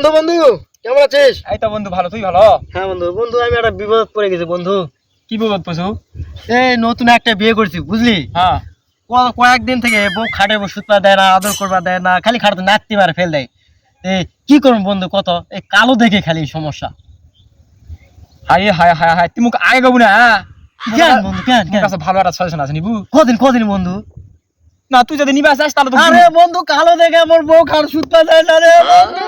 বন্ধু বন্ধু কেমন আছিস? এই তো বন্ধু ভালো, তুই ভালো? হ্যাঁ বন্ধু বন্ধু আমি একটা বিপদ পড়ে গেছি বন্ধু। কি বিপদ পড়ছু? এই নতুন একটা বিয়ে করছি বুঝলি। হ্যাঁ। কয়েকদিন থেকে বউ খাটে ওষুধ পা দেয় না, আদর করবা দেয় না, খালি খাটে নাতি মারে ফেল দেয়। কি করবো বন্ধু কত, এই কালো দেখে খালি সমস্যা। হাই হাই হাই হাই, তুই মুখ আগে গাবু না? কেন বন্ধু কেন তোর কাছে ভালো একটা সাজেশন আছে নিবু? কদিন কদিন বন্ধু? না তুই যদি নিবে আসিস তাহলে তো আরে বন্ধু কালো দেখে আমার বউ খাট ওষুধ পা দেয় না রে বন্ধু।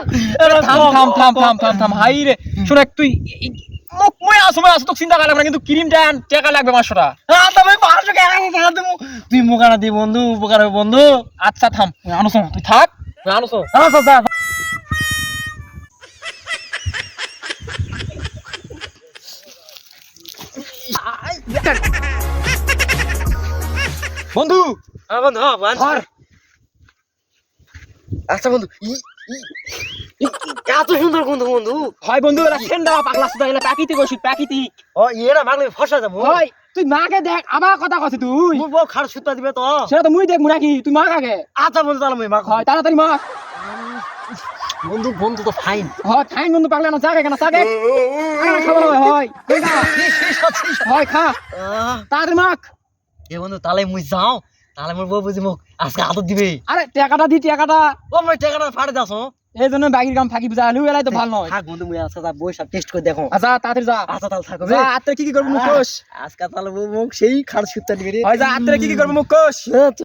থাম থাম থাম থাম থাম থাম হাই রে শুন তুই মুখ মই আসো তো চিন্তা করলাম না, কিন্তু ক্রিমটা টাকা লাগবে 500 টাকা। তুমি 500 টাকা দেবো, তুই মুখানা দি বন্ধু, উপকার হবে বন্ধু। আচ্ছা থাম আনছ, তুই থাক আনছ। আচ্ছা বন্ধু বন্ধু ধর। আচ্ছা বন্ধু এত সুন্দর বন্ধু বন্ধু। হয় বন্ধু এরা সেন্ডা পাগলা সুদা, এলা প্রাকৃতিক ওষুধ প্রাকৃতিক। ও এরা মাগলে ফসা যাবো। হয় তুই মাকে দেখ, আমার কথা কইছিস তুই। মুই বউ খাট সুতা দিবে তো। সেটা তো মুই দেখমু নাকি, তুই মাক আগে। আচ্ছা বন্ধু তাহলে মুই মাগ। হয় তাড়াতাড়ি মাক। বন্ধু বন্ধু তো ফাইন। হয় ফাইন বন্ধু, পাগলা না জাগে কেন জাগে। আরে খাবার হয় হয় কই যা হয় খা তাড়াতাড়ি মাক। এ বন্ধু তাহলে মুই যাও, তাহলে মোর বউ বুঝি মোক আজকে আদর দিবে। আরে টাকাটা দি টাকাটা। ও মই টাকাটা ফাড়ে দাও। এই জন্য বাকির কাম ফাঁকি বুঝা আলু এলাই তো ভালো নয়। থাক বন্ধু মুই আজকে যা বই সব টেস্ট করে দেখো। আচ্ছা তাড়াতাড়ি যা। আচ্ছা তাহলে থাকো যা আত্রে কি কি করবো মুখ কোষ। আজকে তাহলে বউ মোক সেই খাট সুতা দিবে রে। হয় যা আত্রে কি কি করবো মুখ কোষ।